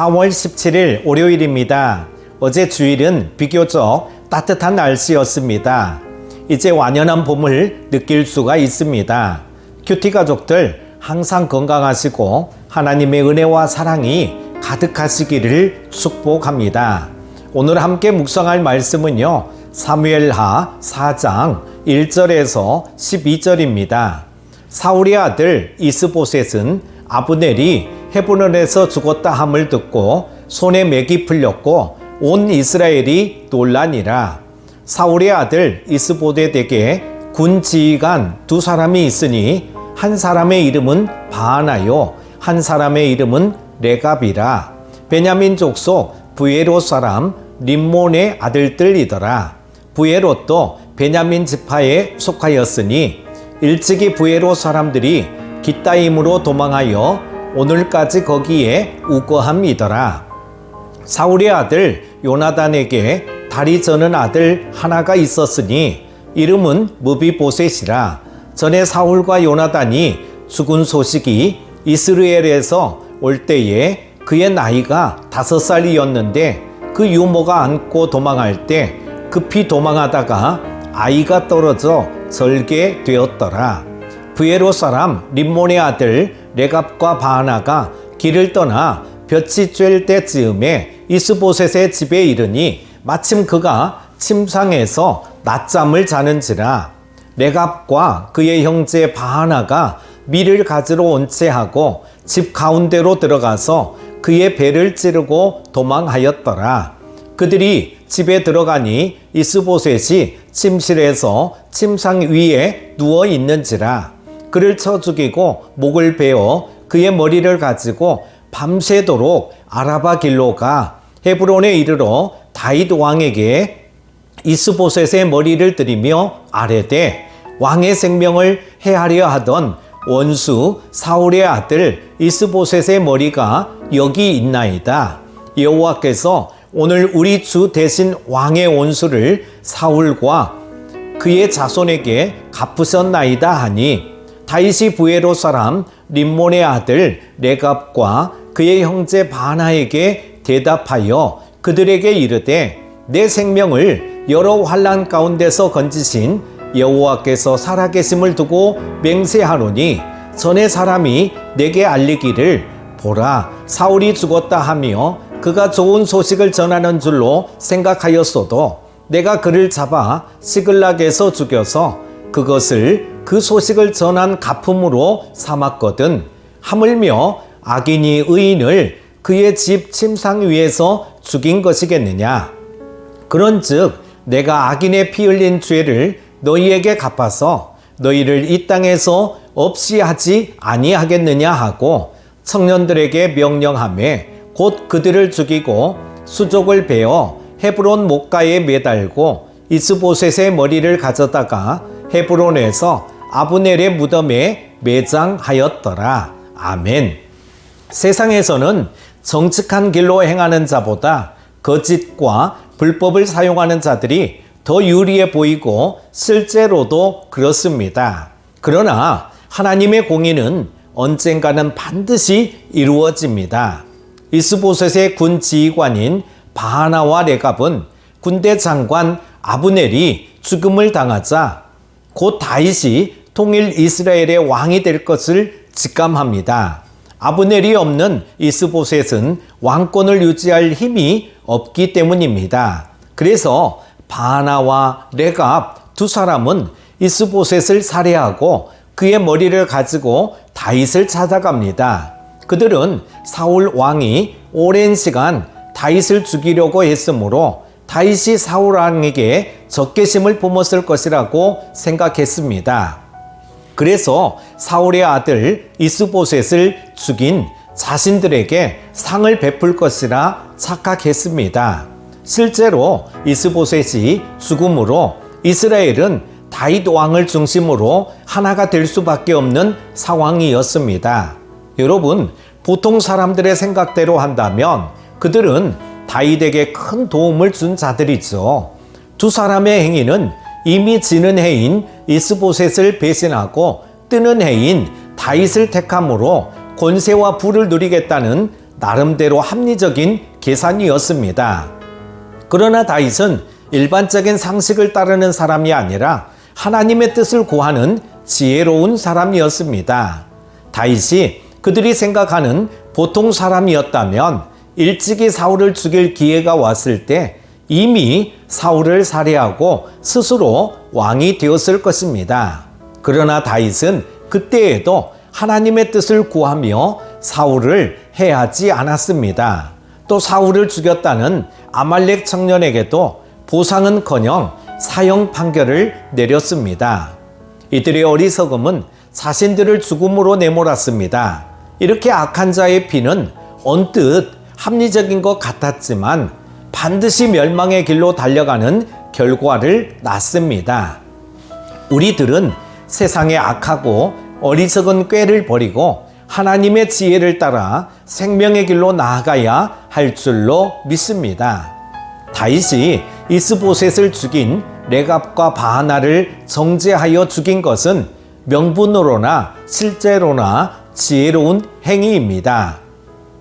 4월 17일 월요일입니다. 어제 주일은 비교적 따뜻한 날씨였습니다. 이제 완연한 봄을 느낄 수가 있습니다. 큐티 가족들 항상 건강하시고 하나님의 은혜와 사랑이 가득하시기를 축복합니다. 오늘 함께 묵상할 말씀은요, 사무엘하 4장 1절에서 12절입니다. 사울의 아들 이스보셋은 아브넬이 헤브론에서 죽었다 함을 듣고 손에 맥이 풀렸고 온 이스라엘이 놀라니라. 사울의 아들 이스보셋에게 군 지휘관 두 사람이 있으니 한 사람의 이름은 바하나요, 한 사람의 이름은 레갑이라. 베냐민 족속 부에롯 사람 림몬의 아들들이더라. 부에롯도 베냐민 지파에 속하였으니 일찍이 부에롯 사람들이 깃다임으로 도망하여 오늘까지 거기에 우거함이더라. 사울의 아들 요나단에게 다리 저는 아들 하나가 있었으니 이름은 무비보셋이라. 전에 사울과 요나단이 죽은 소식이 이스라엘에서 올 때에 그의 나이가 5살이었는데 그 유모가 안고 도망할 때 급히 도망하다가 아이가 떨어져 절개되었더라. 부에롯 사람 림몬의 아들 레갑과 바하나가 길을 떠나 볕이 쬐을 때쯤에 이스보셋의 집에 이르니 마침 그가 침상에서 낮잠을 자는지라. 레갑과 그의 형제 바하나가 밀을 가지러 온 채 하고 집 가운데로 들어가서 그의 배를 찌르고 도망하였더라. 그들이 집에 들어가니 이스보셋이 침실에서 침상 위에 누워 있는지라. 그를 쳐 죽이고 목을 베어 그의 머리를 가지고 밤새도록 아라바 길로 가 헤브론에 이르러 다윗 왕에게 이스보셋의 머리를 들이며 아뢰되 왕의 생명을 해하려 하던 원수 사울의 아들 이스보셋의 머리가 여기 있나이다. 여호와께서 오늘 우리 주 대신 왕의 원수를 사울과 그의 자손에게 갚으셨나이다 하니 다윗이 부에롯 사람 림몬의 아들 레갑과 그의 형제 바하나에게 대답하여 그들에게 이르되 내 생명을 여러 환난 가운데서 건지신 여호와께서 살아계심을 두고 맹세하노니 전에 사람이 내게 알리기를 보라 사울이 죽었다 하며 그가 좋은 소식을 전하는 줄로 생각하였어도 내가 그를 잡아 시글락에서 죽여서 그것을 그 소식을 전한 가품으로 삼았거든. 하물며 악인이 의인을 그의 집 침상 위에서 죽인 것이겠느냐. 그런즉 내가 악인의 피 흘린 죄를 너희에게 갚아서 너희를 이 땅에서 없이 하지 아니하겠느냐 하고 청년들에게 명령하매 곧 그들을 죽이고 수족을 베어 헤브론 목가에 매달고 이스보셋의 머리를 가져다가 헤브론에서 아브넬의 무덤에 매장하였더라. 아멘. 세상에서는 정직한 길로 행하는 자보다 거짓과 불법을 사용하는 자들이 더 유리해 보이고 실제로도 그렇습니다. 그러나 하나님의 공의는 언젠가는 반드시 이루어집니다. 이스보셋의 군 지휘관인 바하나와 레갑은 군대 장관 아브넬이 죽음을 당하자 곧 다윗이 통일 이스라엘의 왕이 될 것을 직감합니다. 아브넬이 없는 이스보셋은 왕권을 유지할 힘이 없기 때문입니다. 그래서 바하나와 레갑 두 사람은 이스보셋을 살해하고 그의 머리를 가지고 다윗을 찾아갑니다. 그들은 사울 왕이 오랜 시간 다윗을 죽이려고 했으므로 다윗이 사울 왕에게 적개심을 품었을 것이라고 생각했습니다. 그래서 사울의 아들 이스보셋을 죽인 자신들에게 상을 베풀 것이라 착각했습니다. 실제로 이스보셋이 죽음으로 이스라엘은 다윗 왕을 중심으로 하나가 될 수밖에 없는 상황이었습니다. 여러분, 보통 사람들의 생각대로 한다면 그들은 다윗에게 큰 도움을 준 자들이죠. 두 사람의 행위는 이미 지는 해인 이스보셋을 배신하고 뜨는 해인 다윗을 택함으로 권세와 부를 누리겠다는 나름대로 합리적인 계산이었습니다. 그러나 다윗은 일반적인 상식을 따르는 사람이 아니라 하나님의 뜻을 구하는 지혜로운 사람이었습니다. 다윗이 그들이 생각하는 보통 사람이었다면 일찍이 사울을 죽일 기회가 왔을 때 이미 사울을 살해하고 스스로 왕이 되었을 것입니다. 그러나 다윗은 그때에도 하나님의 뜻을 구하며 사울을 해하지 않았습니다. 또 사울을 죽였다는 아말렉 청년에게도 보상은커녕 사형 판결을 내렸습니다. 이들의 어리석음은 자신들을 죽음으로 내몰았습니다. 이렇게 악한 자의 피는 언뜻 합리적인 것 같았지만 반드시 멸망의 길로 달려가는 결과를 낳습니다. 우리들은 세상의 악하고 어리석은 꾀를 버리고 하나님의 지혜를 따라 생명의 길로 나아가야 할 줄로 믿습니다. 다윗이 이스보셋을 죽인 레갑과 바하나를 정죄하여 죽인 것은 명분으로나 실제로나 지혜로운 행위입니다.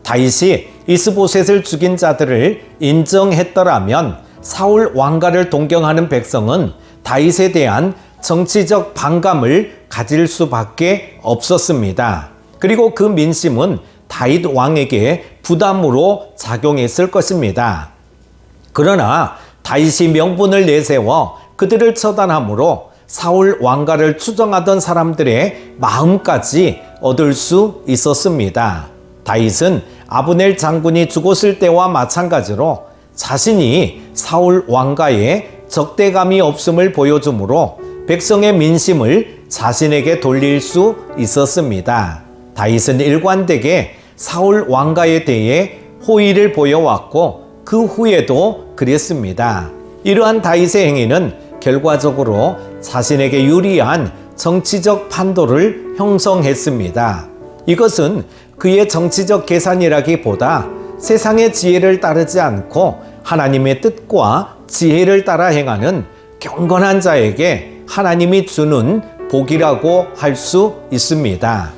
다윗이 이스보셋을 죽인 자들을 인정했더라면 사울 왕가를 동경하는 백성은 다윗에 대한 정치적 반감을 가질 수밖에 없었습니다. 그리고 그 민심은 다윗 왕에게 부담으로 작용했을 것입니다. 그러나 다윗이 명분을 내세워 그들을 처단함으로 사울 왕가를 추종하던 사람들의 마음까지 얻을 수 있었습니다. 다윗은 아브넬 장군이 죽었을 때와 마찬가지로 자신이 사울 왕가에 적대감이 없음을 보여주므로 백성의 민심을 자신에게 돌릴 수 있었습니다. 다윗은 일관되게 사울 왕가에 대해 호의를 보여왔고 그 후에도 그랬습니다. 이러한 다윗의 행위는 결과적으로 자신에게 유리한 정치적 판도를 형성했습니다. 이것은 그의 정치적 계산이라기보다 세상의 지혜를 따르지 않고 하나님의 뜻과 지혜를 따라 행하는 경건한 자에게 하나님이 주는 복이라고 할 수 있습니다.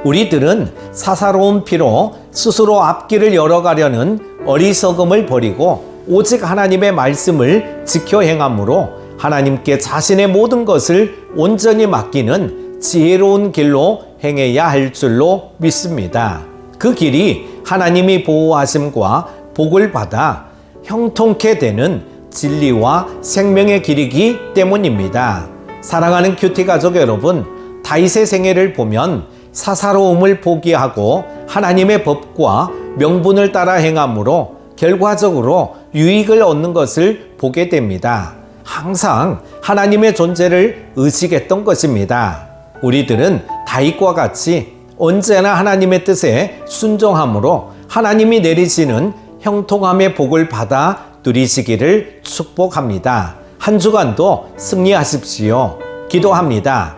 우리들은 사사로운 피로 스스로 앞길을 열어가려는 어리석음을 버리고 오직 하나님의 말씀을 지켜 행함으로 하나님께 자신의 모든 것을 온전히 맡기는 지혜로운 길로 행해야 할 줄로 믿습니다. 그 길이 하나님이 보호하심과 복을 받아 형통케 되는 진리와 생명의 길이기 때문입니다. 사랑하는 큐티 가족 여러분, 다윗의 생애를 보면 사사로움을 포기하고 하나님의 법과 명분을 따라 행함으로 결과적으로 유익을 얻는 것을 보게 됩니다. 항상 하나님의 존재를 의식했던 것입니다. 우리들은 다윗과 같이 언제나 하나님의 뜻에 순종함으로 하나님이 내리시는 형통함의 복을 받아 누리시기를 축복합니다. 한 주간도 승리하십시오. 기도합니다.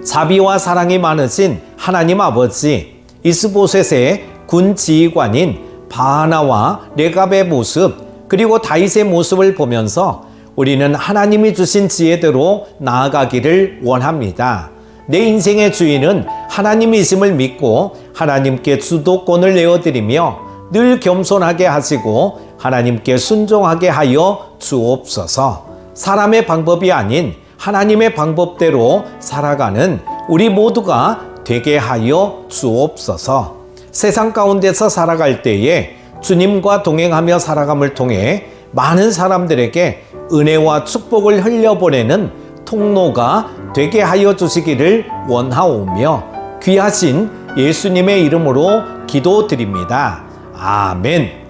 자비와 사랑이 많으신 하나님 아버지, 이스보셋의 군 지휘관인 바하나와 레갑의 모습, 그리고 다윗의 모습을 보면서 우리는 하나님이 주신 지혜대로 나아가기를 원합니다. 내 인생의 주인은 하나님이심을 믿고 하나님께 주도권을 내어드리며 늘 겸손하게 하시고 하나님께 순종하게 하여 주옵소서. 사람의 방법이 아닌 하나님의 방법대로 살아가는 우리 모두가 되게 하여 주옵소서. 세상 가운데서 살아갈 때에 주님과 동행하며 살아감을 통해 많은 사람들에게 은혜와 축복을 흘려보내는 통로가 되게 하여 주시기를 원하오며 귀하신 예수님의 이름으로 기도드립니다. 아멘.